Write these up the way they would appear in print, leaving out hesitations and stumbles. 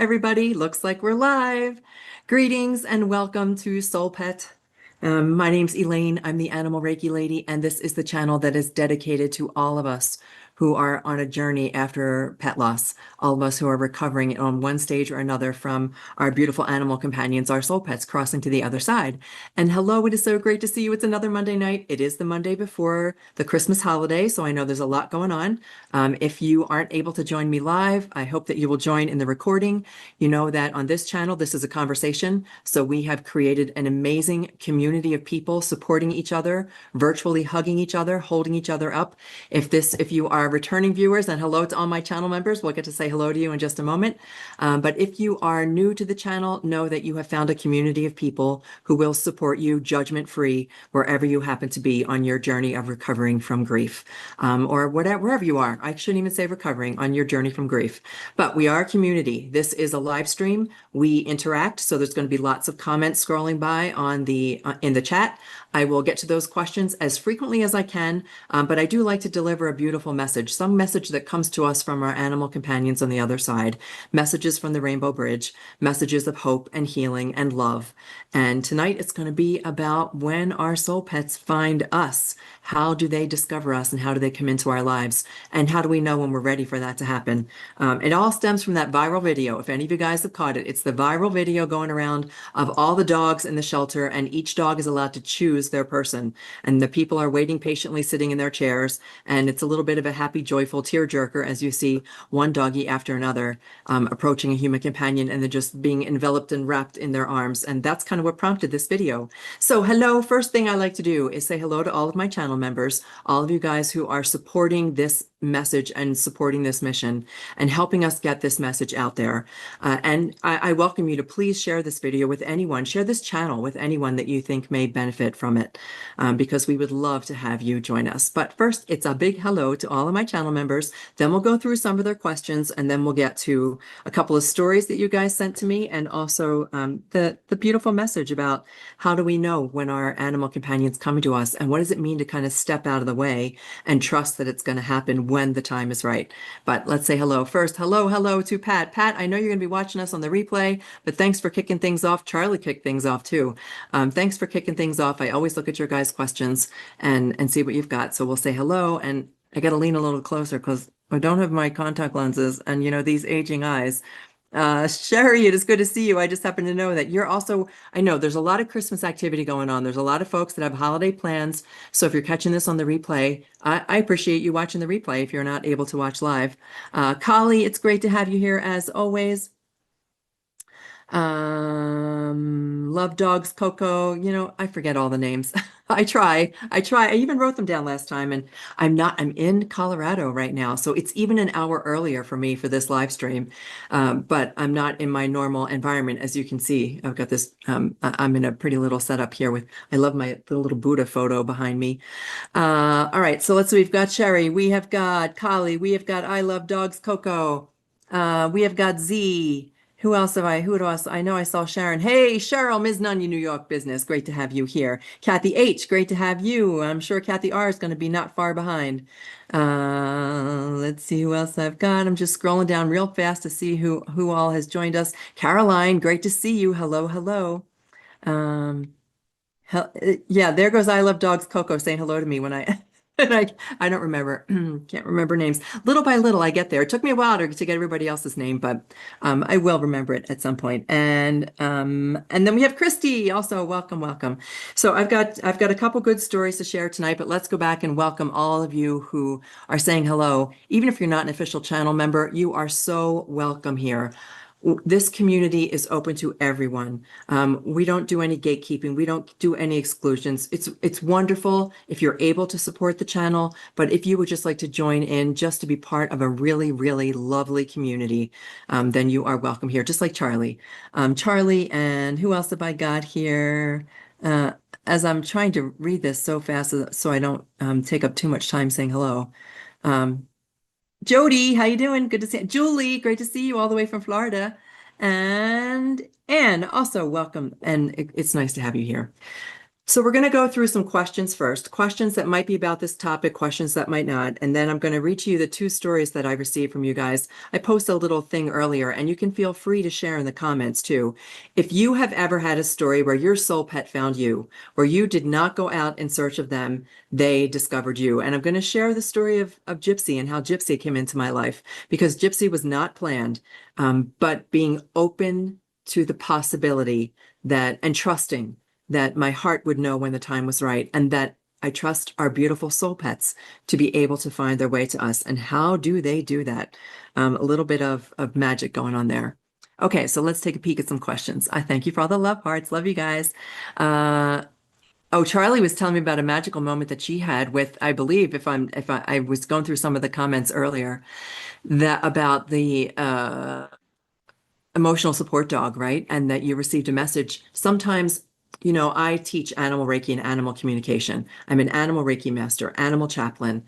everybody. Looks like we're live. Greetings and welcome to SoulPet. My name's Elaine. I'm the Animal Reiki Lady, and this is the channel that is dedicated to all of us who are on a journey after pet loss, all of us who are recovering on one stage or another from our beautiful animal companions, our soul pets, crossing to the other side. And hello, it is so great to see you. It's another Monday night. It is the Monday before the Christmas holiday, so I know there's a lot going on. If you aren't able to join me live, I hope that you will join in the recording. You know that on this channel, this is a conversation. So we have created an amazing community of people supporting each other, virtually hugging each other, holding each other up. If you are returning viewers, and hello to all my channel members, we'll get to say hello to you in just a moment. But if you are new to the channel, know that you have found a community of people who will support you judgment-free wherever you happen to be on your journey of recovering from grief, or wherever you are. I shouldn't even say recovering, on your journey from grief. But we are a community. This is a live stream. We interact, so there's going to be lots of comments scrolling by on the in the chat. I will get to those questions as frequently as I can, but I do like to deliver a beautiful message, some message that comes to us from our animal companions on the other side, messages from the Rainbow Bridge, messages of hope and healing and love. And tonight it's going to be about when our soul pets find us. How do they discover us, and how do they come into our lives? And how do we know when we're ready for that to happen? It all stems from that viral video. If any of you guys have caught it, it's the viral video going around of all the dogs in the shelter, and each dog is allowed to choose their person. And the people are waiting patiently, sitting in their chairs. And it's a little bit of a happy, joyful tearjerker as you see one doggy after another approaching a human companion, and they're just being enveloped and wrapped in their arms. And that's kind of what prompted this video. So hello, first thing I like to do is say hello to all of my channel members, all of you guys who are supporting this message and supporting this mission and helping us get this message out there. And I welcome you to please share this video with anyone, share this channel with anyone that you think may benefit from it, because we would love to have you join us. But first, it's a big hello to all of my channel members. Then we'll go through some of their questions, and then we'll get to a couple of stories that you guys sent to me, and also the beautiful message about how do we know when our animal companions come to us, and what does it mean to kind of step out of the way and trust that it's going to happen when the time is right. But let's say hello first. Hello to Pat. Pat, I know you're going to be watching us on the replay, but thanks for kicking things off. Charlie kicked things off too. Thanks for kicking things off. I always look at your guys' questions and see what you've got. So we'll say hello, and I got to lean a little closer because I don't have my contact lenses, and you know, these aging eyes. Sherry, it is good to see you. I just happen to know that you're also, I know there's a lot of Christmas activity going on. There's a lot of folks that have holiday plans. So if you're catching this on the replay, I appreciate you watching the replay if you're not able to watch live. Kali, it's great to have you here as always. Love dogs, Coco, you know, I forget all the names. I try. I even wrote them down last time, and I'm in Colorado right now. So it's even an hour earlier for me for this live stream. But I'm not in my normal environment. As you can see, I've got this, I'm in a pretty little setup here I love the little Buddha photo behind me. All right. So we've got Sherry, we have got Kali, we have got I Love Dogs, Coco. We have got Z. Who else? I know I saw Sharon. Hey, Cheryl, Ms. Nunn, New York business. Great to have you here. Kathy H, great to have you. I'm sure Kathy R is going to be not far behind. Let's see who else I've got. I'm just scrolling down real fast to see who all has joined us. Caroline, great to see you. Hello. Um, yeah, there goes I Love Dogs Coco saying hello to me when I and I don't remember, can't remember names. Little by little I get there. It took me a while to get everybody else's name, but I will remember it at some point. And then we have Christy also. Welcome. So I've got a couple good stories to share tonight, but let's go back and welcome all of you who are saying hello. Even if you're not an official channel member, you are so welcome here. This community is open to everyone. We don't do any gatekeeping. We don't do any exclusions. It's wonderful if you're able to support the channel, but if you would just like to join in just to be part of a really, really lovely community, then you are welcome here, just like Charlie. Charlie, and who else have I got here? As I'm trying to read this so fast so I don't take up too much time saying hello. Jody, how you doing? Good to see you. Julie, great to see you all the way from Florida. And Anne, also welcome. And it's nice to have you here. So we're going to go through some questions first, questions that might be about this topic, questions that might not. And then I'm going to read to you the two stories that I received from you guys. I posted a little thing earlier, and you can feel free to share in the comments too. If you have ever had a story where your soul pet found you, where you did not go out in search of them, they discovered you. And I'm going to share the story of Gypsy and how Gypsy came into my life because Gypsy was not planned, but being open to the possibility that and trusting that my heart would know when the time was right, and that I trust our beautiful soul pets to be able to find their way to us. And how do they do that? A little bit of magic going on there. Okay, so let's take a peek at some questions. I thank you for all the love hearts. Love you guys. Oh, Charlie was telling me about a magical moment that she had with, I believe, I was going through some of the comments earlier, that about the emotional support dog, right? And that you received a message. Sometimes, I teach animal Reiki and animal communication. I'm an animal Reiki master, animal chaplain,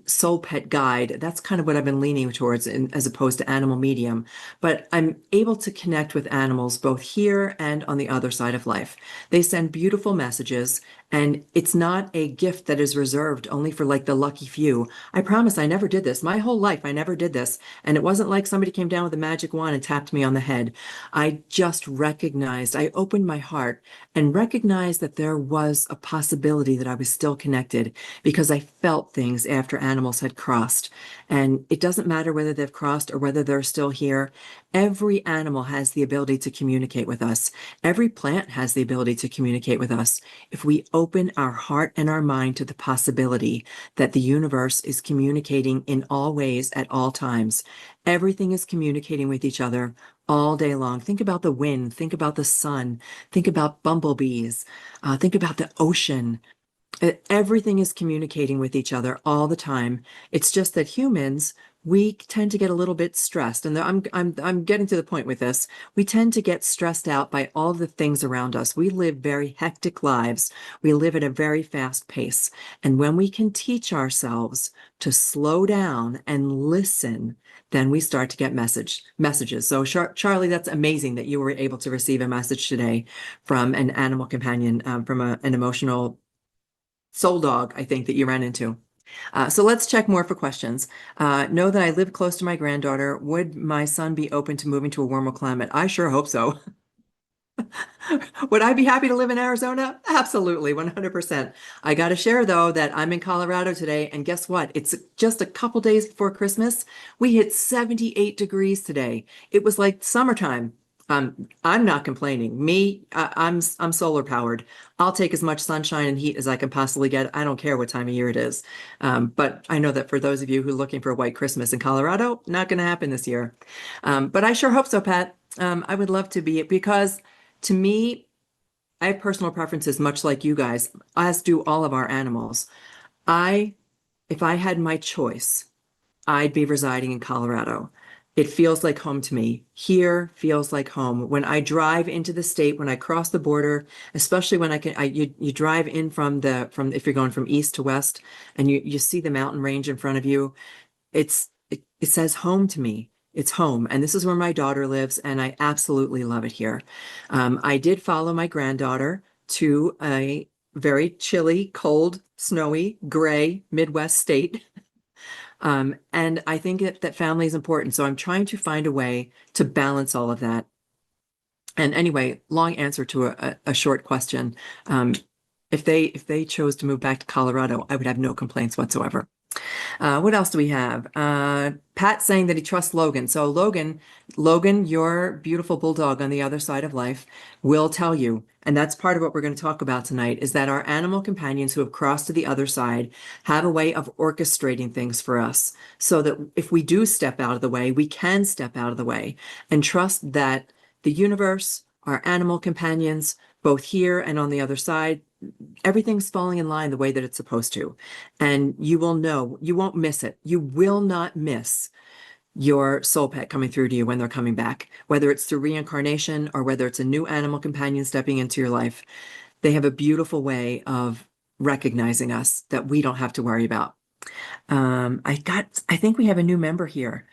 soul pet guide. That's kind of what I've been leaning towards as opposed to animal medium. But I'm able to connect with animals both here and on the other side of life. They send beautiful messages, and it's not a gift that is reserved only for like the lucky few. I promise I never did this. My whole life, I never did this. And it wasn't like somebody came down with a magic wand and tapped me on the head. I just recognized, I opened my heart and recognized that there was a possibility that I was still connected because I felt things after animals had crossed. And it doesn't matter whether they've crossed or whether they're still here. Every animal has the ability to communicate with us. Every plant has the ability to communicate with us. If we open our heart and our mind to the possibility that the universe is communicating in all ways at all times, everything is communicating with each other all day long. Think about the wind, think about the sun, think about bumblebees, think about the ocean. Everything is communicating with each other all the time. It's just that humans, we tend to get a little bit stressed, and I'm getting to the point with this. We tend to get stressed out by all the things around us. We live very hectic lives. We live at a very fast pace, and when we can teach ourselves to slow down and listen, then we start to get messages. So, Charlie, that's amazing that you were able to receive a message today from an animal companion, from an emotional soul dog, I think, that you ran into. So let's check more for questions. Know that I live close to my granddaughter. Would my son be open to moving to a warmer climate? I sure hope so. Would I be happy to live in Arizona? Absolutely, 100%. I got to share, though, that I'm in Colorado today, and guess what? It's just a couple days before Christmas. We hit 78 degrees today. It was like summertime. I'm not complaining. I'm solar powered. I'll take as much sunshine and heat as I can possibly get. I don't care what time of year it is. But I know that for those of you who are looking for a white Christmas in Colorado, not going to happen this year. But I sure hope so, Pat. I would love to be because to me, I have personal preferences, much like you guys, as do all of our animals. I, if I had my choice, I'd be residing in Colorado. It feels like home to me. Here feels like home. When I drive into the state, when I cross the border, especially when you drive in from if you're going from east to west, and you see the mountain range in front of you, it says home to me. It's home, and this is where my daughter lives, and I absolutely love it here. I did follow my granddaughter to a very chilly, cold, snowy, gray Midwest state. And I think that family is important. So I'm trying to find a way to balance all of that. And anyway, long answer to a short question. If they chose to move back to Colorado, I would have no complaints whatsoever. What else do we have? Pat saying that he trusts Logan. So Logan, your beautiful bulldog on the other side of life will tell you, and that's part of what we're going to talk about tonight, is that our animal companions who have crossed to the other side have a way of orchestrating things for us so that if we do step out of the way, we can step out of the way and trust that the universe, our animal companions, both here and on the other side, everything's falling in line the way that it's supposed to. And you will know, you won't miss it. You will not miss your soul pet coming through to you when they're coming back, whether it's through reincarnation or whether it's a new animal companion stepping into your life. They have a beautiful way of recognizing us that we don't have to worry about. I think we have a new member here.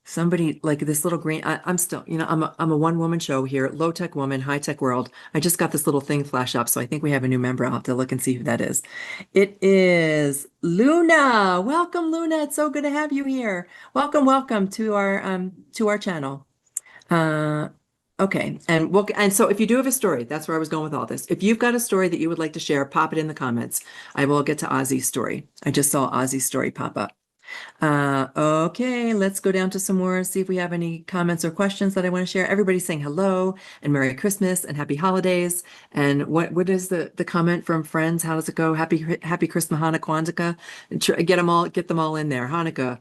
Somebody like this little green. I'm still, I'm a one-woman show here, low tech woman, high tech world. I just got this little thing flash up, so I think we have a new member. I'll have to look and see who that is. It is Luna. Welcome, Luna. It's so good to have you here. Welcome, welcome to our channel. Uh, okay, and so if you do have a story, that's where I was going with all this. If you've got a story that you would like to share, pop it in the comments. I will get to Ozzy's story. I just saw Ozzy's story pop up. Okay, let's go down to some more, see if we have any comments or questions that I want to share. Everybody's saying hello and Merry Christmas and Happy Holidays. And what is the comment from friends? How does it go? Happy Christmas, Hanukkah, Kwanzaa. And get them all in there. Hanukkah,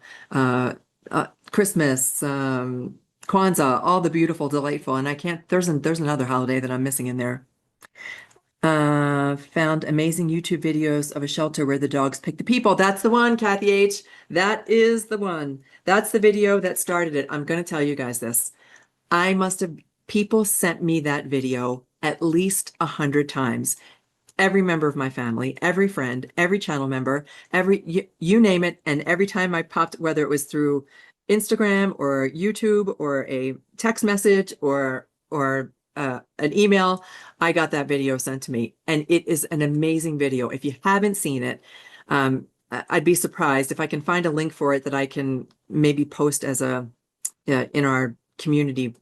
Christmas, Kwanzaa, all the beautiful, delightful. And I can't, there's another holiday that I'm missing in there. Found amazing YouTube videos of a shelter where the dogs pick the people. That's the one, Kathy H. That is the one. That's the video that started it. I'm going to tell you guys this. People sent me that video at least 100 times. Every member of my family, every friend, every channel member, you name it. And every time I popped, whether it was through Instagram or YouTube or a text message or an email, I got that video sent to me. And it is an amazing video. If you haven't seen it, I'd be surprised if I can find a link for it that I can maybe post as in our community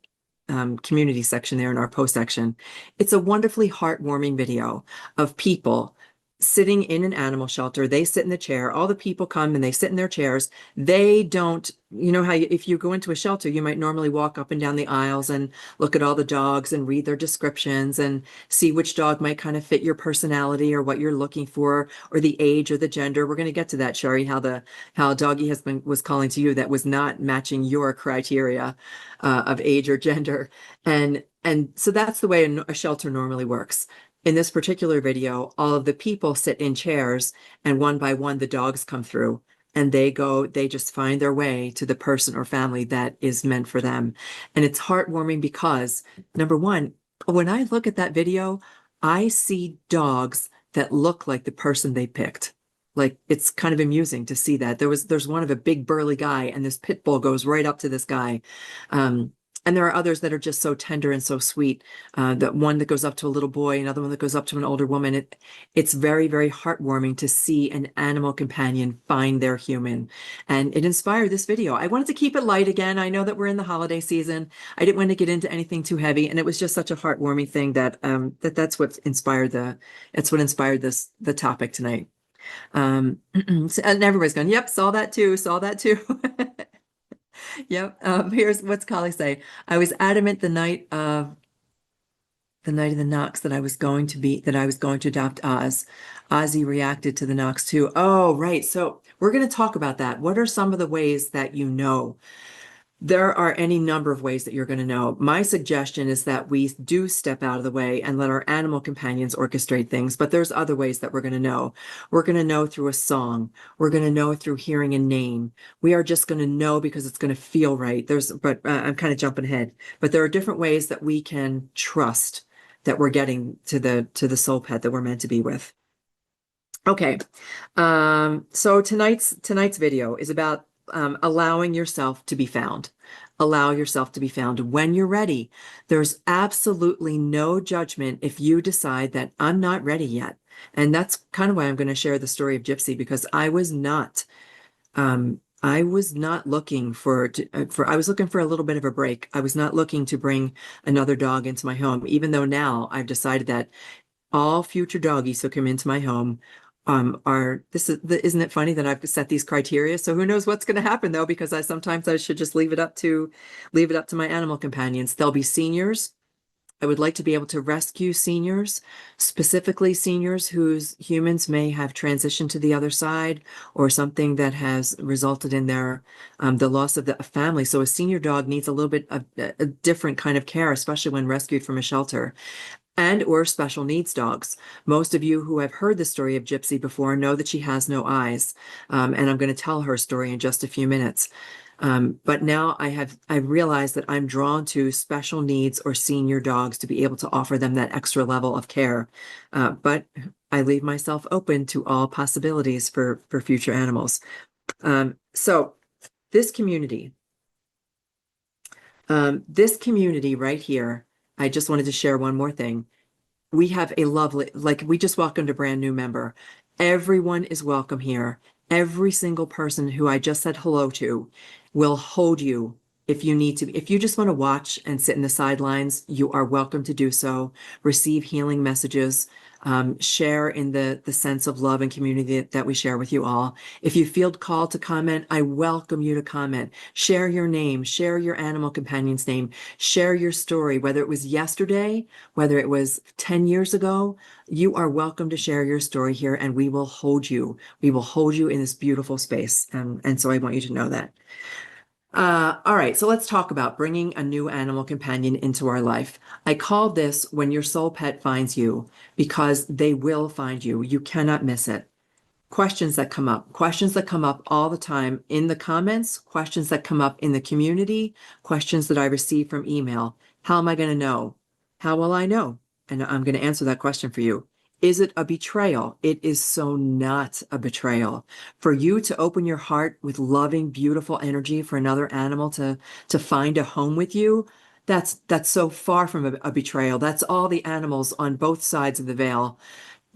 section there in our post section. It's a wonderfully heartwarming video of people sitting in an animal shelter. They sit in the chair. All the people come and they sit in their chairs. They don't, how if you go into a shelter, you might normally walk up and down the aisles and look at all the dogs and read their descriptions and see which dog might kind of fit your personality or what you're looking for or the age or the gender. We're going to get to that, Sherry, how doggy was calling to you that was not matching your criteria of age or gender. And so that's the way a shelter normally works. In this particular video, all of the people sit in chairs and one by one, the dogs come through and they just find their way to the person or family that is meant for them. And it's heartwarming because, number one, when I look at that video, I see dogs that look like the person they picked. Like, it's kind of amusing to see that. There's one of a big burly guy and this pit bull goes right up to this guy. And there are others that are just so tender and so sweet. The one that goes up to a little boy, another one that goes up to an older woman. It's very, very heartwarming to see an animal companion find their human. And it inspired this video. I wanted to keep it light again. I know that we're in the holiday season. I didn't want to get into anything too heavy. And it was just such a heartwarming thing that's what inspired the topic tonight. And everybody's going, yep, saw that too. Yep. Here's what's Kali say. I was adamant the night of the knocks that I was going to adopt Oz. Ozzy reacted to the knocks too. Oh, right. So we're going to talk about that. What are some of the ways that you know? There are any number of ways that you're going to know. My suggestion is that we do step out of the way and let our animal companions orchestrate things, but there's other ways that we're going to know. We're going to know through a song. We're going to know through hearing a name. We are just going to know because it's going to feel right. I'm kind of jumping ahead, but there are different ways that we can trust that we're getting to the soul pet that we're meant to be with. Okay. So tonight's video is about allowing yourself to be found. Allow yourself to be found when you're ready. There's absolutely no judgment if you decide that I'm not ready yet. And that's kind of why I'm going to share the story of Gypsy, because I was not looking I was looking for a little bit of a break. I was not looking to bring another dog into my home, even though now I've decided that all future doggies who come into my home isn't it funny that I've set these criteria? So who knows what's going to happen though, because sometimes I should just leave it up to my animal companions. There'll be seniors. I would like to be able to rescue seniors, specifically seniors whose humans may have transitioned to the other side or something that has resulted in the loss of a family. So a senior dog needs a little bit of a different kind of care, especially when rescued from a shelter. And or special needs dogs. Most of you who have heard the story of Gypsy before know that she has no eyes. And I'm going to tell her story in just a few minutes. But now I realized that I'm drawn to special needs or senior dogs to be able to offer them that extra level of care. But I leave myself open to all possibilities for future animals. So this community, This community right here, I just wanted to share one more thing. We have a lovely, like we just welcomed a brand new member. Everyone is welcome here. Every single person who I just said hello to will hold you if you need to. If you just want to watch and sit in the sidelines, you are welcome to do so. Receive healing messages. Share in the sense of love and community that we share with you all. If you feel called to comment, I welcome you to comment. Share your name, share your animal companion's name, share your story, whether it was yesterday, whether it was 10 years ago. You are welcome to share your story here, and we will hold you. We will hold you in this beautiful space. And so I want you to know that. All right, so let's talk about bringing a new animal companion into our life. I call this when your soul pet finds you, because they will find you. You cannot miss it. Questions that come up all the time in the comments, questions that come up in the community, questions that I receive from email. How am I going to know? How will I know? And I'm going to answer that question for you. Is it a betrayal? It is so not a betrayal. For you to open your heart with loving, beautiful energy for another animal to find a home with you, that's so far from a betrayal. That's all the animals on both sides of the veil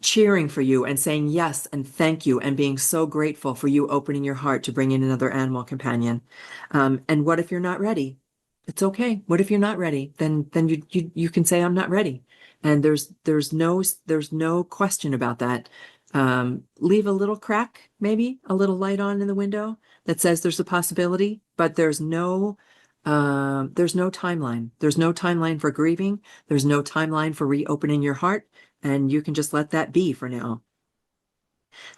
cheering for you and saying yes and thank you and being so grateful for you opening your heart to bring in another animal companion. And what if you're not ready? It's okay. What if you're not ready? Then you can say I'm not ready. And there's no question about that. Leave a little crack, maybe a little light on in the window that says there's a possibility, but there's no timeline. There's no timeline for grieving. There's no timeline for reopening your heart. And you can just let that be for now.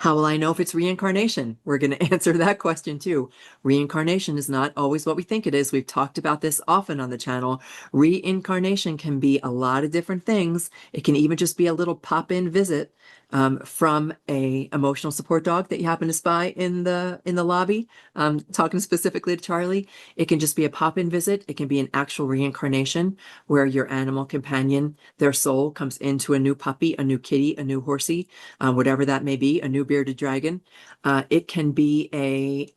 How will I know if it's reincarnation? We're going to answer that question too. Reincarnation is not always what we think it is. We've talked about this often on the channel. Reincarnation can be a lot of different things. It can even just be a little pop-in visit from a emotional support dog that you happen to spy in the lobby. Talking specifically to Charlie, it can just be a pop-in visit. It can be an actual reincarnation where your animal companion, their soul, comes into a new puppy, a new kitty, a new horsey, whatever that may be, a new bearded dragon. It can be a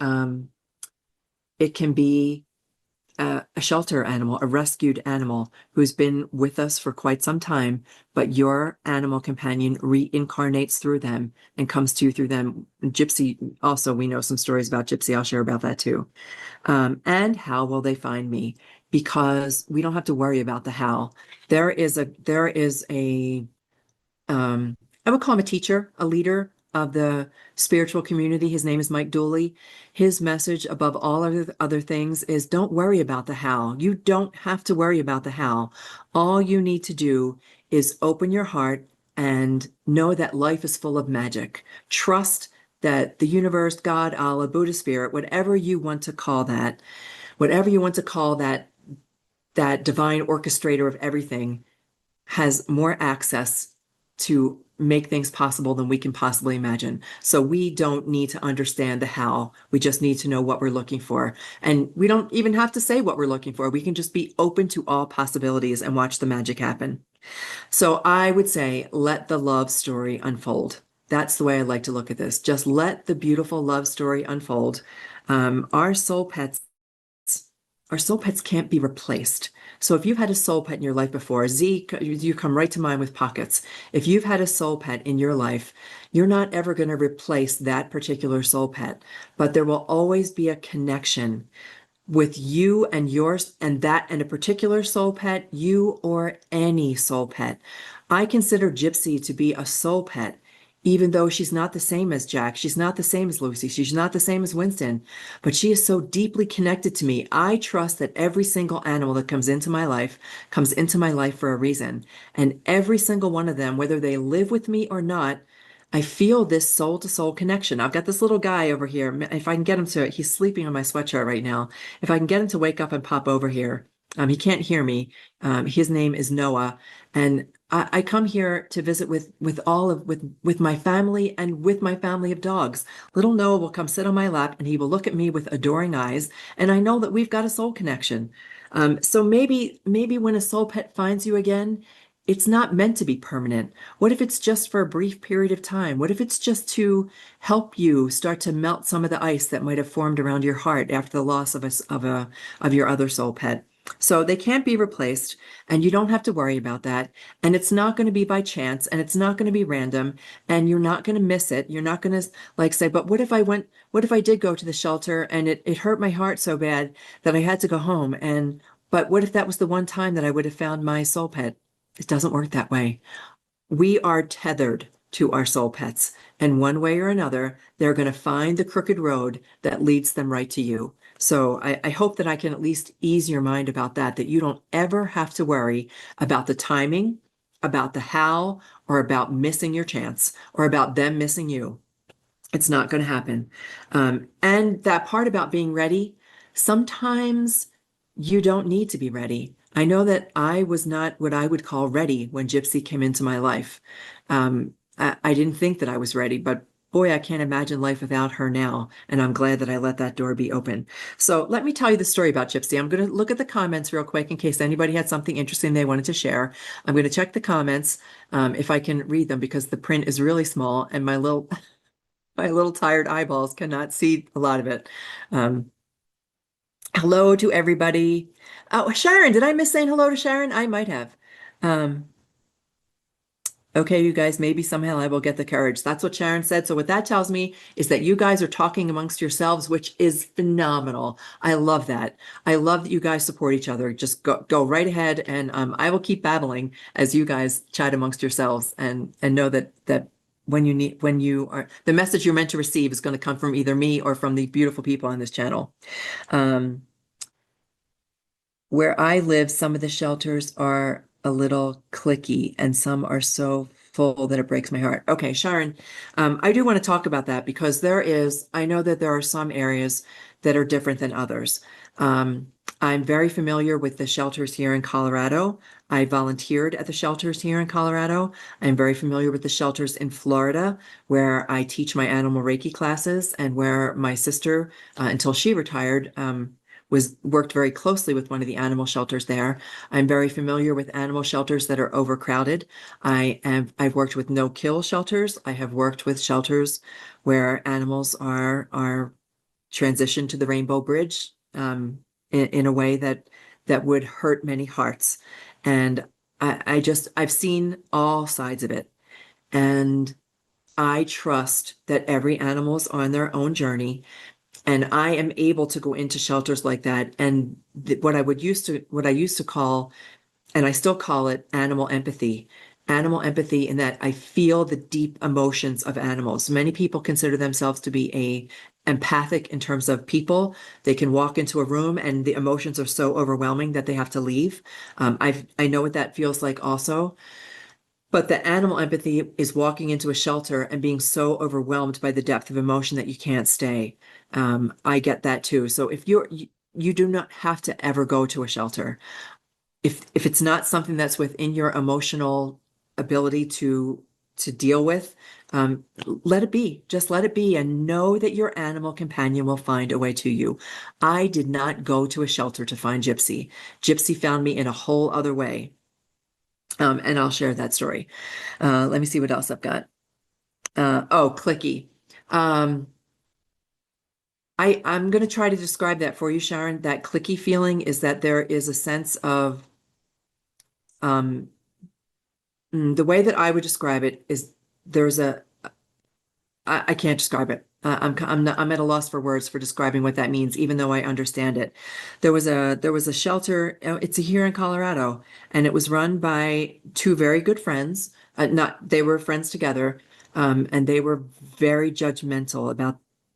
shelter animal, a rescued animal who's been with us for quite some time, but your animal companion reincarnates through them and comes to you through them. Gypsy, also, we know some stories about Gypsy. I'll share about that too. And how will they find me? Because we don't have to worry about the how. There is a I would call him a teacher, a leader of the spiritual community. His name is Mike Dooley. His message above all other things is don't worry about the how. You don't have to worry about the how. All you need to do is open your heart and know that life is full of magic. Trust that the universe, God, Allah, Buddha spirit, whatever you want to call that, whatever you want to call that divine orchestrator of everything, has more access to make things possible than we can possibly imagine. So we don't need to understand the how. We just need to know what we're looking for. And we don't even have to say what we're looking for. We can just be open to all possibilities and watch the magic happen. So I would say, let the love story unfold. That's the way I like to look at this. Just let the beautiful love story unfold. Our soul pets our soul pets can't be replaced. So if you've had a soul pet in your life before, Z, you come right to mind with pockets. If you've had a soul pet in your life, you're not ever going to replace that particular soul pet, but there will always be a connection with you and yours and that and a particular soul pet, you or any soul pet. I consider Gypsy to be a soul pet, even though she's not the same as Jack. She's not the same as Lucy. She's not the same as Winston, but she is so deeply connected to me. I trust that every single animal that comes into my life comes into my life for a reason. And every single one of them, whether they live with me or not, I feel this soul to soul connection. I've got this little guy over here. If I can get him he's sleeping on my sweatshirt right now. If I can get him to wake up and pop over here, he can't hear me. His name is Noah. And I come here to visit with my family and with my family of dogs. Little Noah will come sit on my lap and he will look at me with adoring eyes. And I know that we've got a soul connection. So maybe when a soul pet finds you again, it's not meant to be permanent. What if it's just for a brief period of time? What if it's just to help you start to melt some of the ice that might have formed around your heart after the loss of your other soul pet? So they can't be replaced, and you don't have to worry about that. And it's not going to be by chance, and it's not going to be random, and you're not going to miss it. You're not going to like say, but what if I did go to the shelter and it hurt my heart so bad that I had to go home? But what if that was the one time that I would have found my soul pet? It doesn't work that way. We are tethered to our soul pets, and one way or another, they're going to find the crooked road that leads them right to you. So I hope that I can at least ease your mind about that, that you don't ever have to worry about the timing, about the how, or about missing your chance, or about them missing you. It's not going to happen. And that part about being ready, sometimes you don't need to be ready. I know that I was not what I would call ready when Gypsy came into my life. I didn't think that I was ready, but boy, I can't imagine life without her now. And I'm glad that I let that door be open. So let me tell you the story about Gypsy. I'm going to look at the comments real quick in case anybody had something interesting they wanted to share. I'm going to check the comments if I can read them because the print is really small and my little tired eyeballs cannot see a lot of it. Um, Hello to everybody. Oh, Sharon, did I miss saying hello to Sharon? I might have. Um, okay, you guys, maybe somehow I will get the courage. That's what Sharon said. So what that tells me is that you guys are talking amongst yourselves, which is phenomenal. I love that. I love that you guys support each other. Just go right ahead, and I will keep battling as you guys chat amongst yourselves and know that when you are the message you're meant to receive is going to come from either me or from the beautiful people on this channel. Um, where I live, some of the shelters are a little clicky and some are so full that it breaks my heart. Okay, Sharon, I do want to talk about that because I know that there are some areas that are different than others. I'm very familiar with the shelters here in Colorado. I volunteered at the shelters here in Colorado. I'm very familiar with the shelters in Florida, where I teach my animal Reiki classes and where my sister, until she retired, was worked very closely with one of the animal shelters there. I'm very familiar with animal shelters that are overcrowded. I've worked with no-kill shelters. I have worked with shelters where animals are transitioned to the Rainbow Bridge in a way that would hurt many hearts. And I've seen all sides of it. And I trust that every animal is on their own journey and I am able to go into shelters like that. And what I used to call, and I still call it animal empathy in that I feel the deep emotions of animals. Many people consider themselves to be empathic in terms of people. They can walk into a room and the emotions are so overwhelming that they have to leave. I know what that feels like also. But the animal empathy is walking into a shelter and being so overwhelmed by the depth of emotion that you can't stay. I get that too. So if you do not have to ever go to a shelter. If it's not something that's within your emotional ability to deal with, let it be. Just let it be and know that your animal companion will find a way to you. I did not go to a shelter to find Gypsy. Gypsy found me in a whole other way. And I'll share that story. Let me see what else I've got. Oh, clicky. Um, I'm going to try to describe that for you, Sharon. That clicky feeling is that there is a sense of um, the way that I would describe it is there's I can't describe it. I'm at a loss for words for describing what that means, even though I understand it. There was a shelter. It's here in Colorado, and it was run by two very good friends. Not they were friends together, and they were very judgmental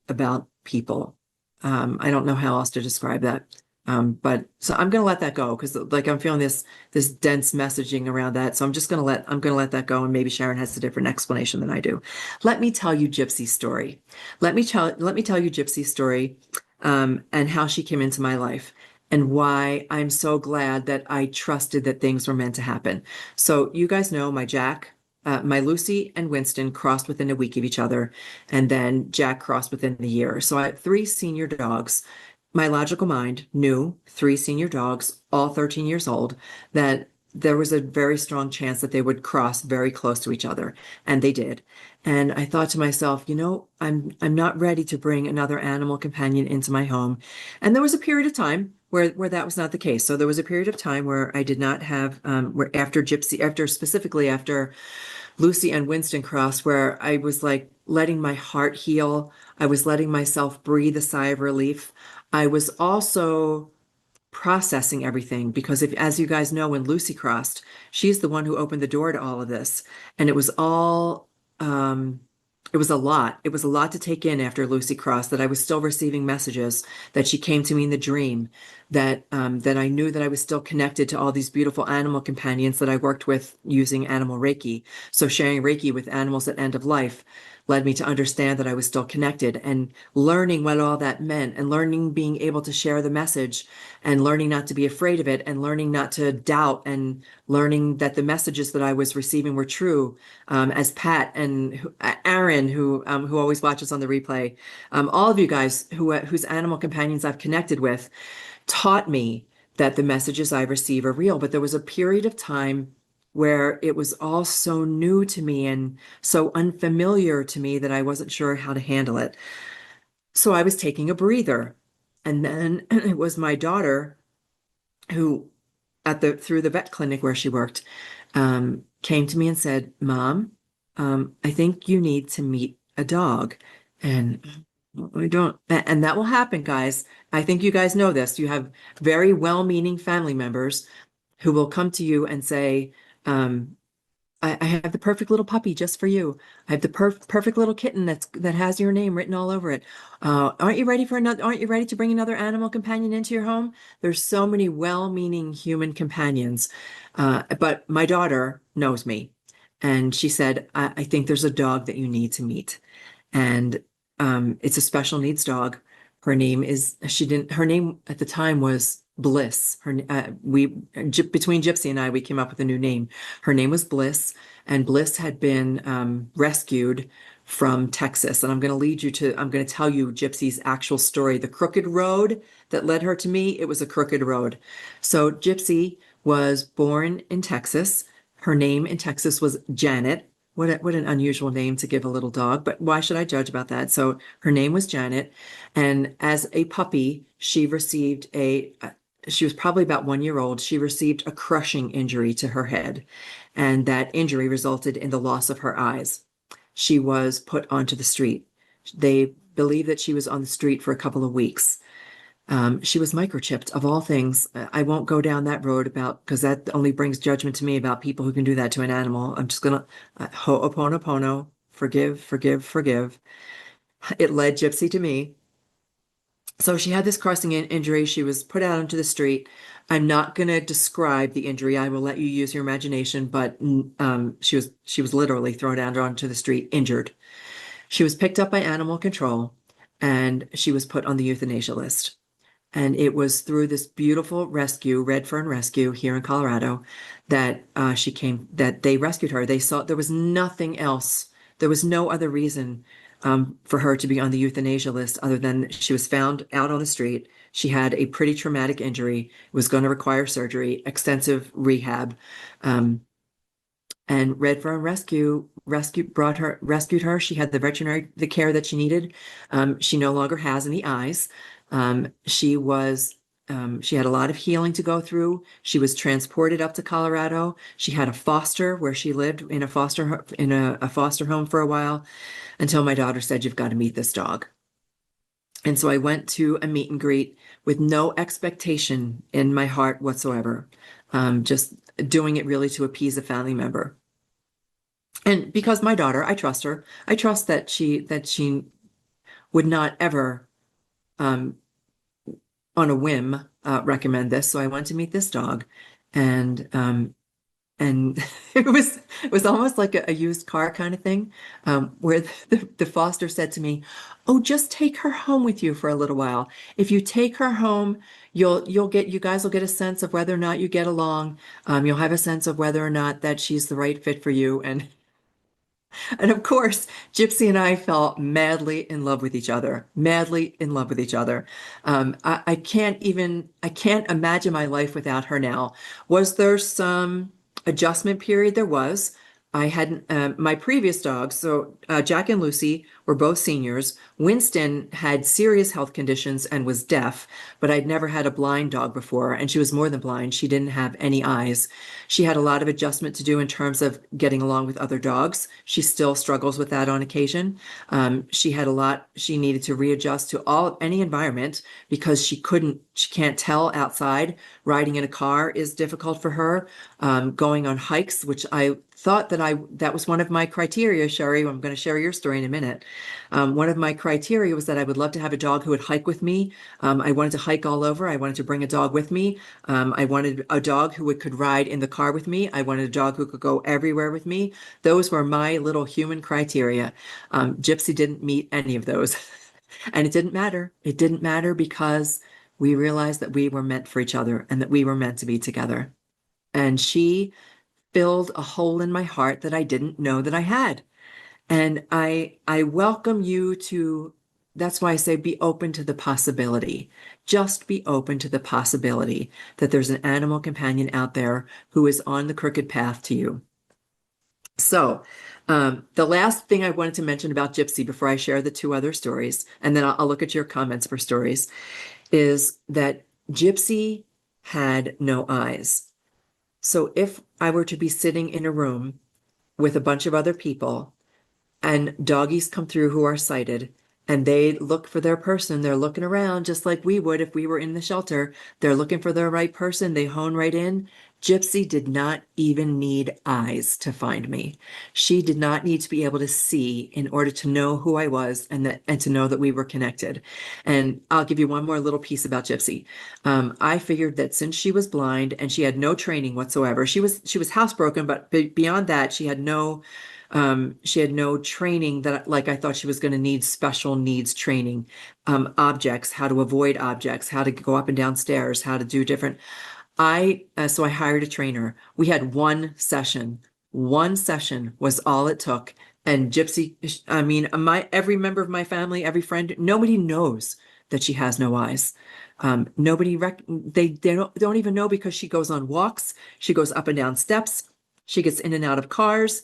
about people. I don't know how else to describe that. But so I'm gonna let that go because like I'm feeling this dense messaging around that. So I'm gonna let that go, and maybe Sharon has a different explanation than I do. Let me tell you Gypsy's story. Let me tell you Gypsy's story, and how she came into my life and why I'm so glad that I trusted that things were meant to happen. So you guys know my Lucy and Winston crossed within a week of each other, and then Jack crossed within the year. So I had three senior dogs. My logical mind knew three senior dogs, all 13 years old, that there was a very strong chance that they would cross very close to each other, and they did. And I thought to myself, I'm not ready to bring another animal companion into my home. And there was a period of time where that was not the case. So there was a period of time where I did not have where after Gypsy, after specifically after Lucy and Winston Cross, where I was like letting my heart heal. I was letting myself breathe a sigh of relief. I was also processing everything because if, as you guys know, when Lucy crossed, she's the one who opened the door to all of this. And it was all, it was a lot. It was a lot to take in after Lucy crossed that I was still receiving messages, that she came to me in the dream, that I knew that I was still connected to all these beautiful animal companions that I worked with using animal Reiki. So sharing Reiki with animals at end of life led me to understand that I was still connected, and learning what all that meant, and learning being able to share the message, and learning not to be afraid of it, and learning not to doubt, and learning that the messages that I was receiving were true. As Pat and Aaron, who always watches on the replay, all of you guys whose animal companions I've connected with, taught me that the messages I receive are real. But there was a period of time where it was all so new to me and so unfamiliar to me that I wasn't sure how to handle it. So I was taking a breather. And then it was my daughter who, through the vet clinic where she worked, came to me and said, Mom, I think you need to meet a dog. And we don't, and that will happen, guys. I think you guys know this. You have very well-meaning family members who will come to you and say, um, I have the perfect little puppy just for you. I have the perfect little kitten that has your name written all over it. Aren't you ready for another? Aren't you ready to bring another animal companion into your home? There's so many well-meaning human companions, but my daughter knows me, and she said, I think there's a dog that you need to meet, and it's a special needs dog. Her name is she didn't. Her name at the time was Bliss. Between Gypsy and I, we came up with a new name. Her name was Bliss, and Bliss had been rescued from Texas. And I'm going to tell you Gypsy's actual story. The crooked road that led her to me, it was a crooked road. So Gypsy was born in Texas. Her name in Texas was Janet. What an unusual name to give a little dog, but why should I judge about that? So her name was Janet, and as a puppy, she was probably about 1 year old. She received a crushing injury to her head, and that injury resulted in the loss of her eyes. She was put onto the street. They believe that she was on the street for a couple of weeks. She was microchipped, of all things. I won't go down that road about because that only brings judgment to me about people who can do that to an animal. I'm just gonna ho'oponopono, forgive, forgive, forgive. It led Gypsy to me. So she had this crossing injury. She was put out onto the street. I'm not going to describe the injury. I will let you use your imagination, but she was literally thrown out onto the street, injured. She was picked up by animal control, and she was put on the euthanasia list. And it was through this beautiful rescue, Red Fern Rescue here in Colorado, that they rescued her. They saw there was nothing else. There was no other reason for her to be on the euthanasia list other than she was found out on the street. She had a pretty traumatic injury, was going to require surgery, extensive rehab. And Red Fern rescued her. She had the care that she needed. She no longer has any eyes. She had a lot of healing to go through. She was transported up to Colorado. She had a foster where she lived in a foster home for a while until my daughter said, "You've got to meet this dog." And so I went to a meet and greet with no expectation in my heart whatsoever, just doing it really to appease a family member. And because my daughter, I trust her. I trust that she would not ever, um, on a whim, recommend this. So I went to meet this dog, and and it was almost like a used car kind of thing, where the foster said to me, "Oh, just take her home with you for a little while. If you take her home, you guys will get a sense of whether or not you get along. You'll have a sense of whether or not that she's the right fit for you." And of course, Gypsy and I fell madly in love with each other, madly in love with each other. I can't imagine my life without her now. Was there some adjustment period? There was. I hadn't, my previous dogs, so Jack and Lucy were both seniors. Winston had serious health conditions and was deaf, but I'd never had a blind dog before, and she was more than blind. She didn't have any eyes. She had a lot of adjustment to do in terms of getting along with other dogs. She still struggles with that on occasion. She had a lot she needed to readjust to any environment because she can't tell outside. Riding in a car is difficult for her. Going on hikes, which I thought that was one of my criteria, Sherry. I'm going to share your story in a minute. One of my criteria was that I would love to have a dog who would hike with me. I wanted to hike all over. I wanted to bring a dog with me. I wanted a dog who could ride in the car with me. I wanted a dog who could go everywhere with me. Those were my little human criteria. Gypsy didn't meet any of those. And it didn't matter. It didn't matter because we realized that we were meant for each other and that we were meant to be together. And she filled a hole in my heart that I didn't know that I had. And I welcome you to, that's why I say be open to the possibility. Just be open to the possibility that there's an animal companion out there who is on the crooked path to you. So, the last thing I wanted to mention about Gypsy before I share the two other stories, and then I'll look at your comments for stories, is that Gypsy had no eyes. So if I were to be sitting in a room with a bunch of other people and doggies come through who are sighted and they look for their person, they're looking around just like we would if we were in the shelter. They're looking for their right person. They hone right in. Gypsy did not even need eyes to find me. She did not need to be able to see in order to know who I was and to know that we were connected. And I'll give you one more little piece about Gypsy. I figured that since she was blind and she had no training whatsoever, she was housebroken, but beyond that, she had no training that like I thought she was going to need special needs training, objects, how to avoid objects, how to go up and down stairs, how to do different. So I hired a trainer. We had one session. One session was all it took. And Gypsy, I mean, every member of my family, every friend, nobody knows that she has no eyes. They don't even know because she goes on walks. She goes up and down steps. She gets in and out of cars.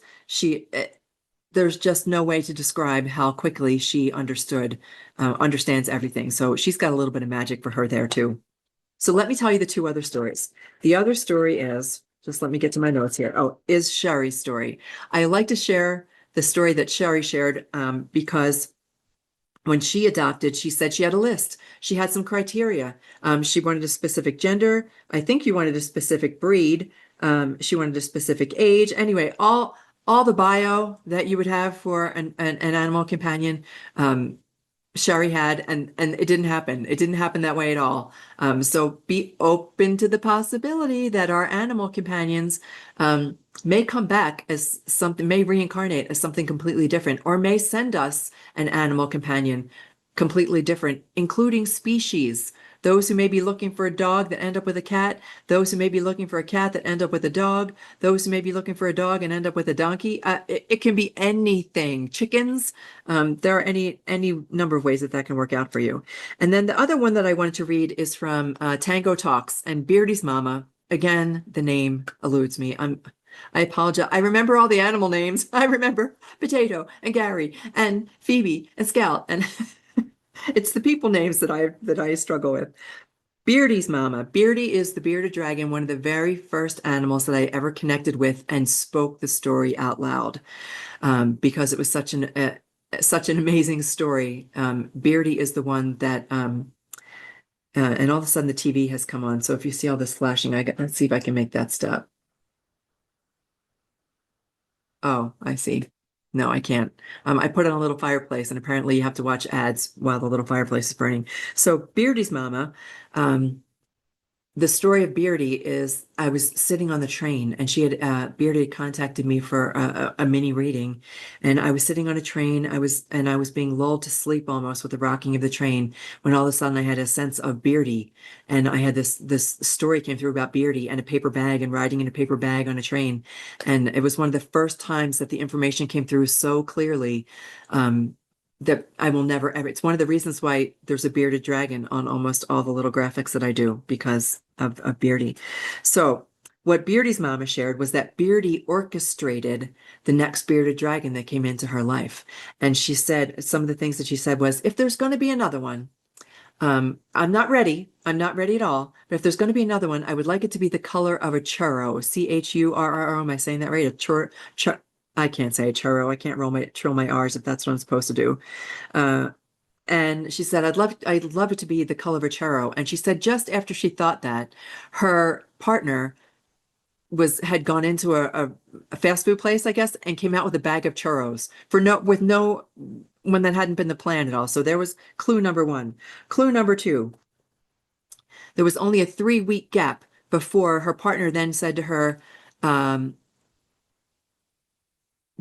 There's just no way to describe how quickly she understands everything. So she's got a little bit of magic for her there too. So let me tell you the two other stories. The other story is, just let me get to my notes here. Oh, is Sherry's story. I like to share the story that Sherry shared because when she adopted, she said she had a list. She had some criteria. She wanted a specific gender. I think you wanted a specific breed. She wanted a specific age. Anyway, all the bio that you would have for an animal companion, Sherry had, and it didn't happen. It didn't happen that way at all. So be open to the possibility that our animal companions may come back as something, may reincarnate as something completely different, or may send us an animal companion completely different, including species. Those who may be looking for a dog that end up with a cat, those who may be looking for a cat that end up with a dog, those who may be looking for a dog and end up with a donkey. It can be anything. Chickens. There are any number of ways that can work out for you. And then the other one that I wanted to read is from Tango Talks and Beardy's Mama. Again, the name eludes me. I apologize. I remember all the animal names. I remember Potato and Gary and Phoebe and Scout and it's the people names that I struggle with. Beardy's Mama. Beardy is the bearded dragon, one of the very first animals that I ever connected with and spoke the story out loud because it was such an amazing story. Beardy is the one that, and all of a sudden the TV has come on. So if you see all this flashing, let's see if I can make that stop. Oh, I see. No, I can't. I put on a little fireplace, and apparently you have to watch ads while the little fireplace is burning. So Beardy's Mama, the story of Beardy is I was sitting on the train and Beardy had contacted me for a mini reading, and I was sitting on a train. I was being lulled to sleep almost with the rocking of the train when all of a sudden I had a sense of Beardy, and I had this story came through about Beardy and a paper bag and riding in a paper bag on a train, and it was one of the first times that the information came through so clearly. That I will never ever. It's one of the reasons why there's a bearded dragon on almost all the little graphics that I do because of Beardy. So what Beardy's mama shared was that Beardy orchestrated the next bearded dragon that came into her life. And she said, some of the things that she said was, if there's going to be another one, I'm not ready. I'm not ready at all. But if there's going to be another one, I would like it to be the color of a churro. Churro. Am I saying that right? I can't say churro. I can't trill my R's if that's what I'm supposed to do. Uh, and she said, I'd love it to be the color of a churro. And she said, just after she thought that, her partner had gone into a fast food place, I guess, and came out with a bag of churros for no with no when that hadn't been the plan at all. So there was clue number one. Clue number two, there was only a 3 week gap before her partner then said to her, um,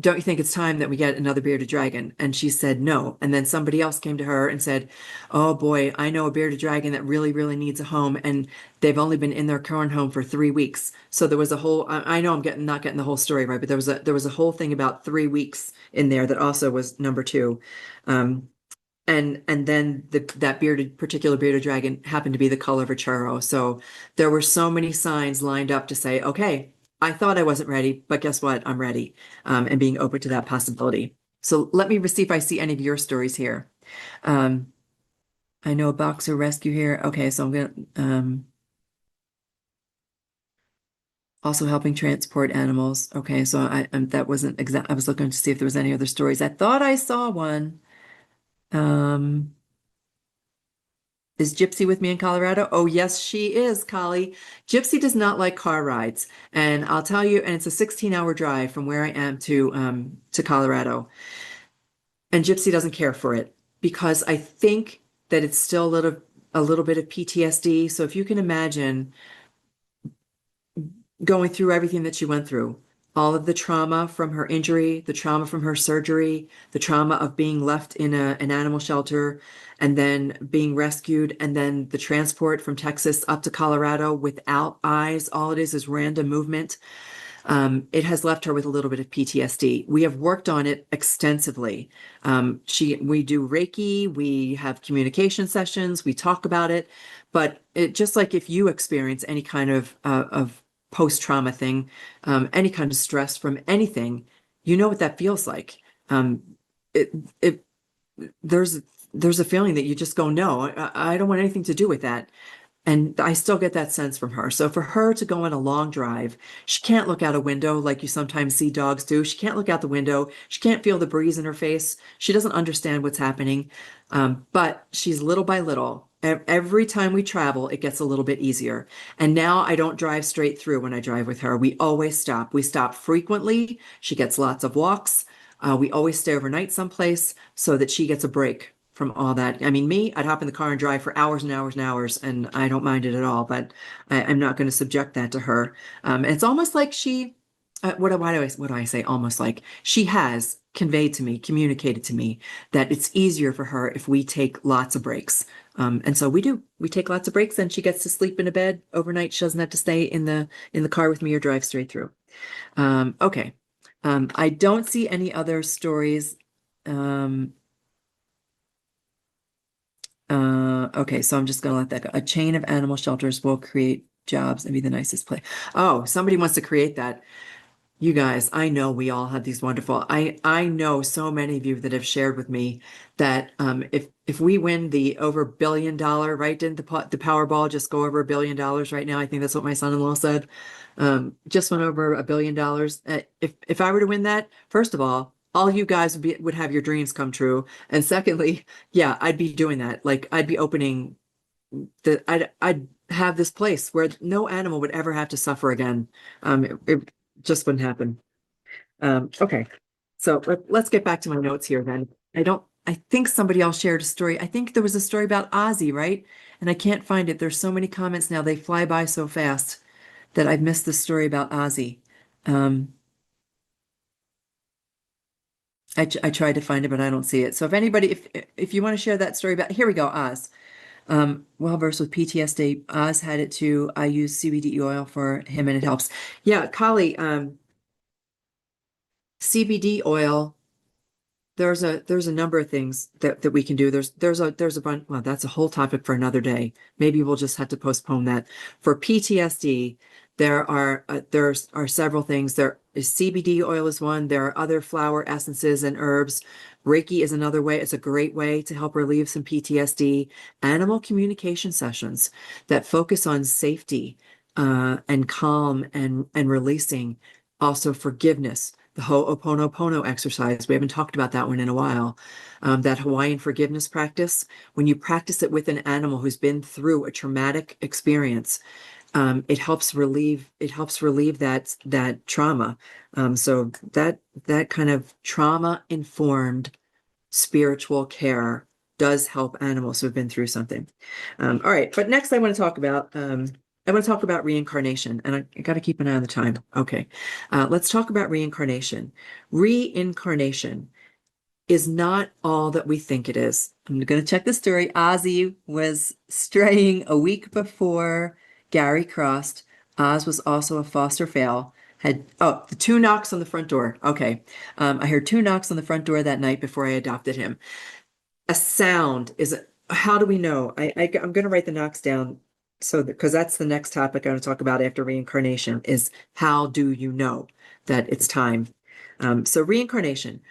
don't you think it's time that we get another bearded dragon? And she said no. And then somebody else came to her and said, oh boy, I know a bearded dragon that really, really needs a home. And they've only been in their current home for 3 weeks. So there was a whole, I know I'm not getting the whole story right, but there was a whole thing about 3 weeks in there that also was number two. Um, and then that particular bearded dragon happened to be the color of a churro. So there were so many signs lined up to say, okay, I thought I wasn't ready, but guess what? I'm ready. And being open to that possibility. So let me see if I see any of your stories here. Um, I know a boxer rescue here. Okay, so I'm gonna also helping transport animals. Okay, so that wasn't exact. I was looking to see if there was any other stories. I thought I saw one. Um, Is Gypsy with me in Colorado? Oh, yes, she is, Collie. Gypsy does not like car rides. And I'll tell you, and it's a 16-hour drive from where I am to Colorado. And Gypsy doesn't care for it because I think that it's still a little bit of PTSD. So if you can imagine going through everything that she went through, all of the trauma from her injury, the trauma from her surgery, the trauma of being left in an animal shelter, and then being rescued, and then the transport from Texas up to Colorado without eyes. All it is random movement. It has left her with a little bit of PTSD. We have worked on it extensively. We do Reiki, we have communication sessions, we talk about it, but just like if you experience any kind of post-trauma thing, any kind of stress from anything, you know what that feels like. Um, it, it, there's, there's a feeling that you just go, no, I don't want anything to do with that. And I still get that sense from her. So for her to go on a long drive, she can't look out a window like you sometimes see dogs do. She can't look out the window. She can't feel the breeze in her face. She doesn't understand what's happening. But she's little by little. Every time we travel, it gets a little bit easier. And now I don't drive straight through when I drive with her. We always stop. We stop frequently. She gets lots of walks. We always stay overnight someplace so that she gets a break from all that. I mean, me, I'd hop in the car and drive for hours and hours and hours, and I don't mind it at all, but I'm not going to subject that to her. It's almost like what do I say? Almost like she has conveyed to me, communicated to me that it's easier for her if we take lots of breaks. And so we do. We take lots of breaks, and she gets to sleep in a bed overnight. She doesn't have to stay in the car with me or drive straight through. Okay. I don't see any other stories. Okay, so I'm just gonna let that go. A chain of animal shelters will create jobs and be the nicest place. Oh, somebody wants to create that. You guys, I know we all have these wonderful. I know so many of you that have shared with me that if we win the over $1 billion, right? Didn't the Powerball just go over $1 billion right now? I think that's what my son-in-law said. Just went over $1 billion. If I were to win that, first of all you guys would have your dreams come true. And secondly, yeah, I'd be doing that. Like I'd be opening I'd have this place where no animal would ever have to suffer again. It just wouldn't happen. Okay. So let's get back to my notes here then. I think somebody else shared a story. I think there was a story about Ozzy, right? And I can't find it. There's so many comments now. They fly by so fast that I've missed the story about Ozzy. Um, I tried to find it, but I don't see it. So if you want to share that story about, here we go, Oz. Well versed with PTSD. Oz had it too. I use CBD oil for him and it helps. Yeah, Kali, CBD oil. There's a number of things that we can do. There's a bunch. Well, that's a whole topic for another day. Maybe we'll just have to postpone that. For PTSD, There are several things. There is CBD oil is one. There are other flower essences and herbs. Reiki is another way. It's a great way to help relieve some PTSD. Animal communication sessions that focus on safety and calm and releasing. Also forgiveness. The Ho'oponopono exercise. We haven't talked about that one in a while. That Hawaiian forgiveness practice. When you practice it with an animal who's been through a traumatic experience, it helps relieve that trauma. So that kind of trauma informed spiritual care does help animals who have been through something. All right, but next I want to talk about reincarnation, and I got to keep an eye on the time. Okay, let's talk about reincarnation. Reincarnation is not all that we think it is. I'm going to check the story. Ozzy was straying a week before Gary crossed. Oz was also a foster fail. The two knocks on the front door. Okay. I heard two knocks on the front door that night before I adopted him. A sound is, how do we know? I'm going to write the knocks down because that's the next topic I'm going to talk about after reincarnation is how do you know that it's time? So reincarnation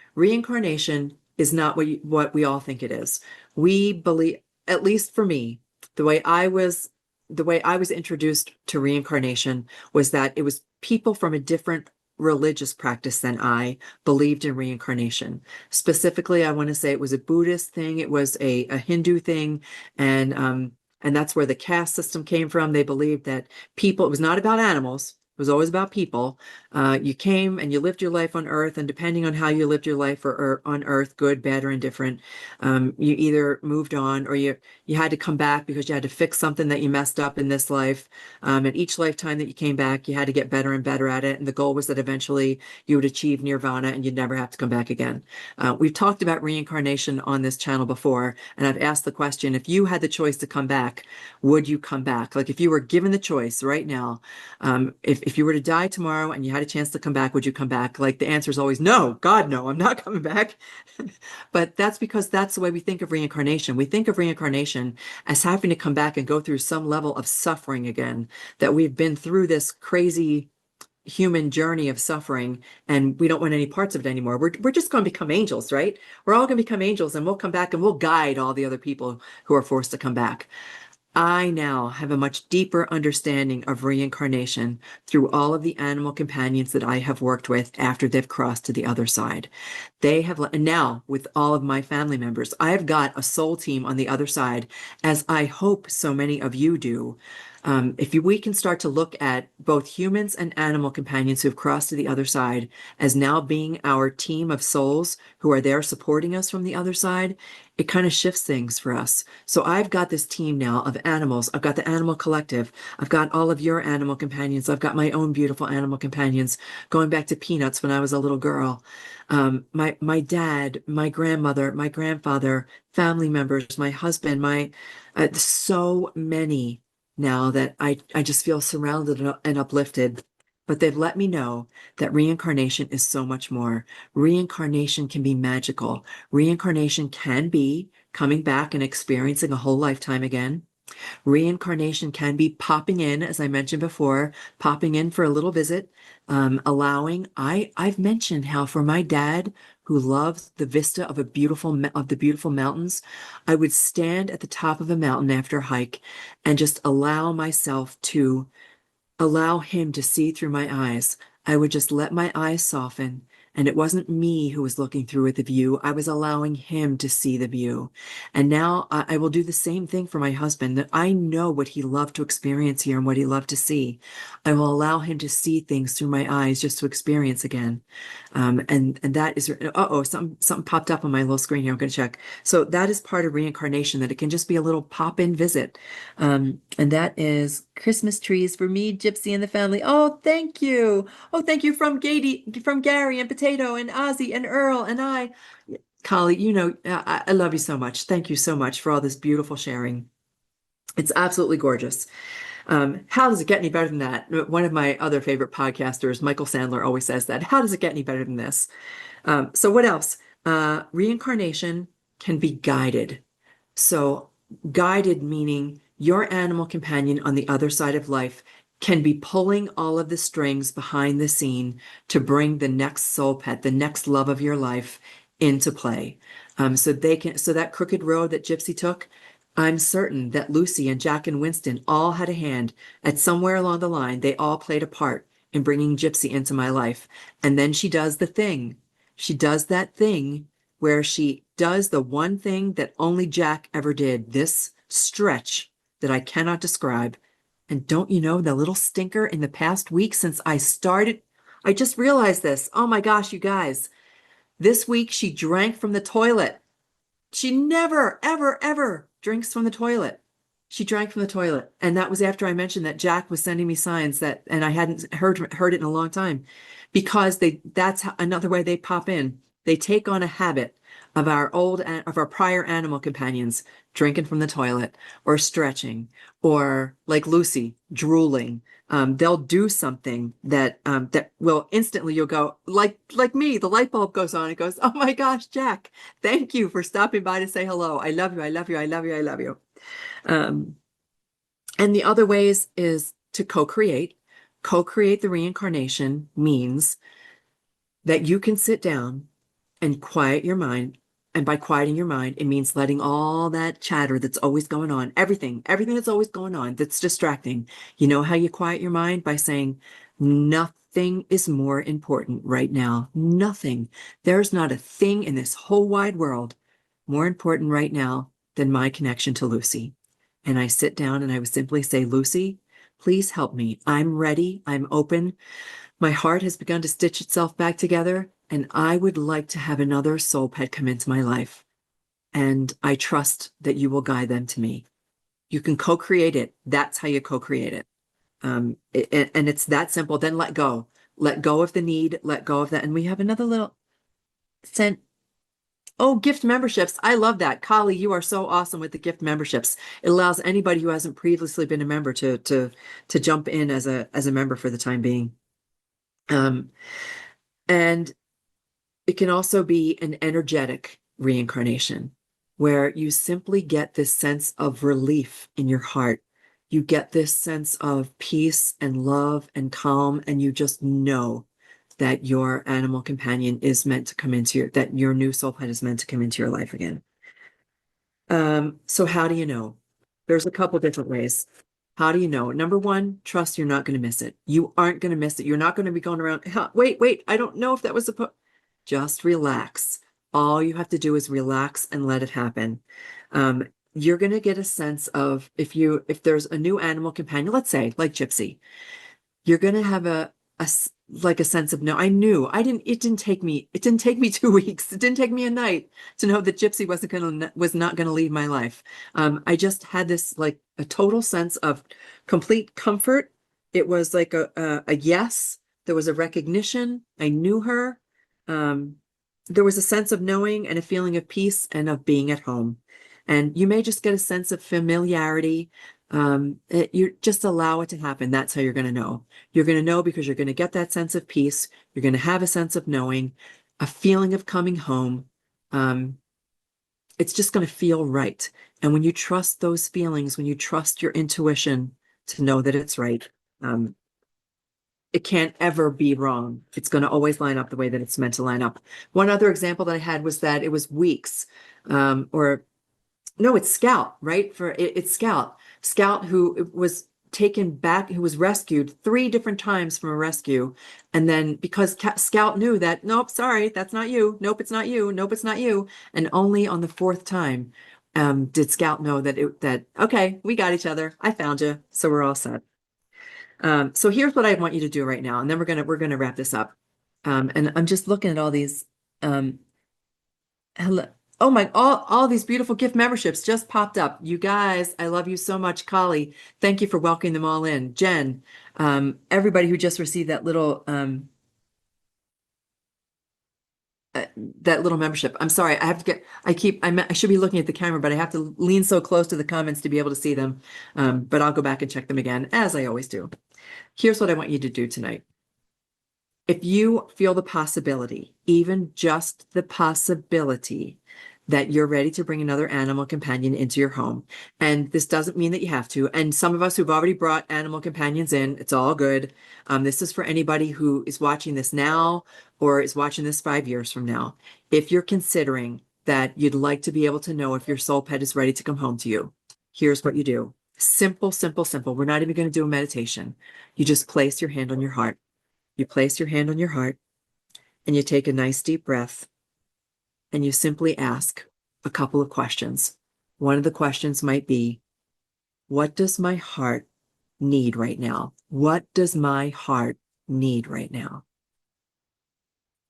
is not what we all think it is. We believe, at least for me, the way I was, the way I was introduced to reincarnation was that it was people from a different religious practice than I believed in reincarnation. Specifically, I want to say it was a Buddhist thing, it was a Hindu thing, and that's where the caste system came from. They believed that it was not about animals. It was always about people. You came and you lived your life on Earth, and depending on how you lived your life or on Earth, good, bad, or indifferent, you either moved on or you had to come back because you had to fix something that you messed up in this life. And each lifetime that you came back, you had to get better and better at it. And the goal was that eventually you would achieve nirvana and you'd never have to come back again. We've talked about reincarnation on this channel before, and I've asked the question, if you had the choice to come back, would you come back? Like if you were given the choice right now, if you were to die tomorrow and you had a chance to come back, would you come back? Like the answer is always no, God, no, I'm not coming back. But that's because that's the way we think of reincarnation. We think of reincarnation as having to come back and go through some level of suffering again, that we've been through this crazy human journey of suffering and we don't want any parts of it anymore. We're just going to become angels, right? We're all going to become angels and we'll come back and we'll guide all the other people who are forced to come back. I now have a much deeper understanding of reincarnation through all of the animal companions that I have worked with after they've crossed to the other side. And now with all of my family members, I've got a soul team on the other side, as I hope so many of you do. We can start to look at both humans and animal companions who've crossed to the other side as now being our team of souls who are there supporting us from the other side, it kind of shifts things for us. So I've got this team now of animals. I've got the animal collective. I've got all of your animal companions. I've got my own beautiful animal companions going back to Peanuts when I was a little girl. My dad, my grandmother, my grandfather, family members, my husband, so many now that I just feel surrounded and uplifted. But they've let me know that reincarnation is so much more. Reincarnation can be magical. Reincarnation can be coming back and experiencing a whole lifetime again. Reincarnation can be popping in, as I mentioned before, popping in for a little visit, I've mentioned how for my dad, who loves the vista of the beautiful mountains, I would stand at the top of a mountain after a hike and just allow him to see through my eyes. I would just let my eyes soften, and it wasn't me who was looking through at the view. I was allowing him to see the view. And now I will do the same thing for my husband, that I know what he loved to experience here and what he loved to see. I will allow him to see things through my eyes just to experience again. And that is, something popped up on my little screen here. I'm going to check. So that is part of reincarnation, that it can just be a little pop-in visit. And that is Christmas trees for me, Gypsy, and the family. Oh, thank you. Oh, thank you from Gary and Potato and Ozzy and Earl and I. Collie, I love you so much. Thank you so much for all this beautiful sharing. It's absolutely gorgeous. How does it get any better than that? One of my other favorite podcasters, Michael Sandler, always says that. How does it get any better than this? So what else? Reincarnation can be guided. So guided meaning your animal companion on the other side of life can be pulling all of the strings behind the scene to bring the next soul pet, the next love of your life into play. So that crooked road that Gypsy took, I'm certain that Lucy and Jack and Winston all had a hand at somewhere along the line. They all played a part in bringing Gypsy into my life. And then she does the thing. She does that thing where she does the one thing that only Jack ever did, this stretch that I cannot describe. And don't you know, the little stinker in the past week since I started, I just realized this. Oh my gosh, you guys. This week she drank from the toilet. She never, ever, ever drinks from the toilet. She drank from the toilet. And that was after I mentioned that Jack was sending me signs that, and I hadn't heard it in a long time, because that's another way they pop in. They take on a habit of our prior animal companions drinking from the toilet or stretching or like Lucy drooling. They'll do something that will instantly you'll go like me, the light bulb goes on. It goes, oh my gosh, Jack, thank you for stopping by to say hello. I love you. I love you. I love you. I love you. Um, and the other ways is to co-create. Co-create the reincarnation means that you can sit down and quiet your mind. And by quieting your mind, it means letting all that chatter that's always going on, everything that's always going on that's distracting. You know how you quiet your mind? By saying, nothing is more important right now. Nothing. There's not a thing in this whole wide world more important right now than my connection to Lucy. And I sit down and I would simply say, Lucy, please help me. I'm ready. I'm open. My heart has begun to stitch itself back together, and I would like to have another soul pet come into my life. And I trust that you will guide them to me. You can co-create it. That's how you co-create it. And it's that simple. Then let go. Let go of the need. Let go of that. And we have another little sent. Oh, gift memberships. I love that. Kali, you are so awesome with the gift memberships. It allows anybody who hasn't previously been a member to jump in as a member for the time being. And it can also be an energetic reincarnation where you simply get this sense of relief in your heart. You get this sense of peace and love and calm, and you just know that your animal companion is meant to come into that your new soul pet is meant to come into your life again. So how do you know? There's a couple different ways. How do you know? Number one, trust you're not going to miss it. You aren't going to miss it. You're not going to be going around, wait, I don't know if that was supposed. Just relax. All you have to do is relax and let it happen. You're going to get a sense of if there's a new animal companion, let's say like Gypsy, you're going to have like a sense of no, it didn't take me 2 weeks. It didn't take me a night to know that Gypsy was not going to leave my life. I just had this like a total sense of complete comfort. It was like a yes. There was a recognition. I knew her. There was a sense of knowing and a feeling of peace and of being at home. And you may just get a sense of familiarity. You just allow it to happen. That's how you're going to know. You're going to know because you're going to get that sense of peace. You're going to have a sense of knowing, a feeling of coming home. It's just going to feel right. And when you trust those feelings, when you trust your intuition to know that it's right, it can't ever be wrong. It's going to always line up the way that it's meant to line up. One other example that I had was that it was weeks, or no, it's Scout, right? It's Scout who was taken back, who was rescued 3 different times from a rescue. And then because Scout knew that, nope, sorry, that's not you. Nope, it's not you. Nope, it's not you. And only on the 4th time, did Scout know that, okay, we got each other. I found you. So we're all set. So here's what I want you to do right now, and then we're gonna wrap this up. And I'm just looking at all these. Hello. Oh my! All these beautiful gift memberships just popped up. You guys, I love you so much, Kali. Thank you for welcoming them all in. Jen, everybody who just received that little membership. I'm sorry. I have to get. I should be looking at the camera, but I have to lean so close to the comments to be able to see them. But I'll go back and check them again, as I always do. Here's what I want you to do tonight. If you feel the possibility, even just the possibility, that you're ready to bring another animal companion into your home. And this doesn't mean that you have to. And some of us who've already brought animal companions in, it's all good. This is for anybody who is watching this now or is watching this 5 years from now. If you're considering that you'd like to be able to know if your soul pet is ready to come home to you, here's what you do. Simple, simple, simple. We're not even going to do a meditation. You just place your hand on your heart. You place your hand on your heart and you take a nice deep breath and you simply ask a couple of questions. One of the questions might be, what does my heart need right now? What does my heart need right now?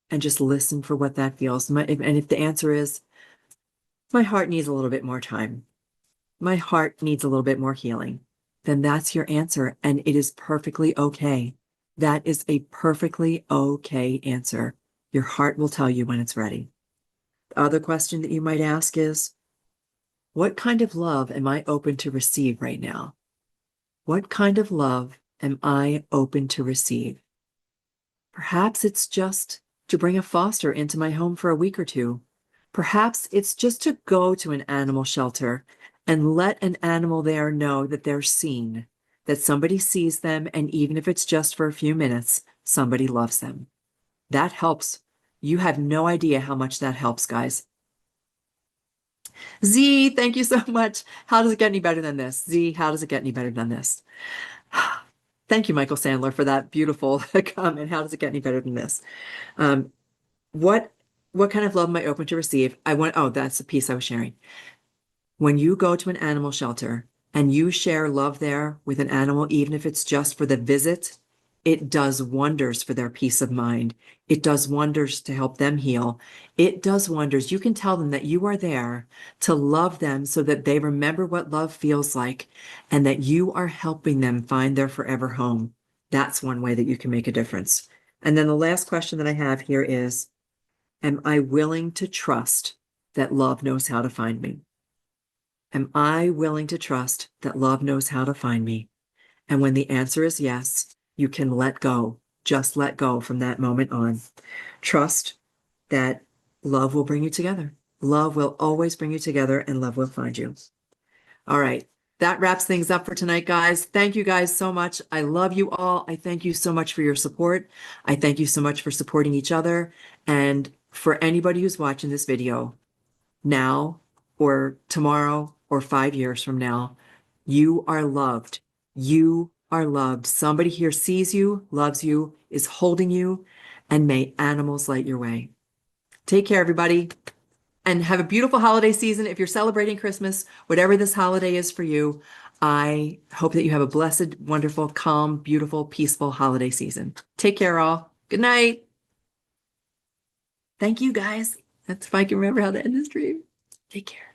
And just listen for what that feels. And if the answer is, my heart needs a little bit more time, my heart needs a little bit more healing, then that's your answer. And it is perfectly okay. That is a perfectly okay answer. Your heart will tell you when it's ready. The other question that you might ask is, what kind of love am I open to receive right now? What kind of love am I open to receive? Perhaps it's just to bring a foster into my home for a week or two. Perhaps it's just to go to an animal shelter and let an animal there know that they're seen, that somebody sees them, and even if it's just for a few minutes, somebody loves them. That helps. You have no idea how much that helps, guys. Z, thank you so much. How does it get any better than this? Z, how does it get any better than this? Thank you, Michael Sandler, for that beautiful comment. How does it get any better than this? Um, what what kind of love am I open to receive? Oh, that's the piece I was sharing. When you go to an animal shelter and you share love there with an animal, even if it's just for the visit, it does wonders for their peace of mind. It does wonders to help them heal. It does wonders. You can tell them that you are there to love them so that they remember what love feels like and that you are helping them find their forever home. That's one way that you can make a difference. And then the last question that I have here is, am I willing to trust that love knows how to find me? Am I willing to trust that love knows how to find me? And when the answer is yes, you can let go. Just let go from that moment on. Trust that love will bring you together. Love will always bring you together and love will find you. All right. That wraps things up for tonight, guys. Thank you guys so much. I love you all. I thank you so much for your support. I thank you so much for supporting each other. And for anybody who's watching this video, now or tomorrow or 5 years from now, you are loved. You are loved. Somebody here sees you, loves you, is holding you, and may animals light your way. Take care, everybody, and have a beautiful holiday season. If you're celebrating Christmas, whatever this holiday is for you, I hope that you have a blessed, wonderful, calm, beautiful, peaceful holiday season. Take care, all. Good night. Thank you, guys. That's if I can remember how to end the stream. Take care.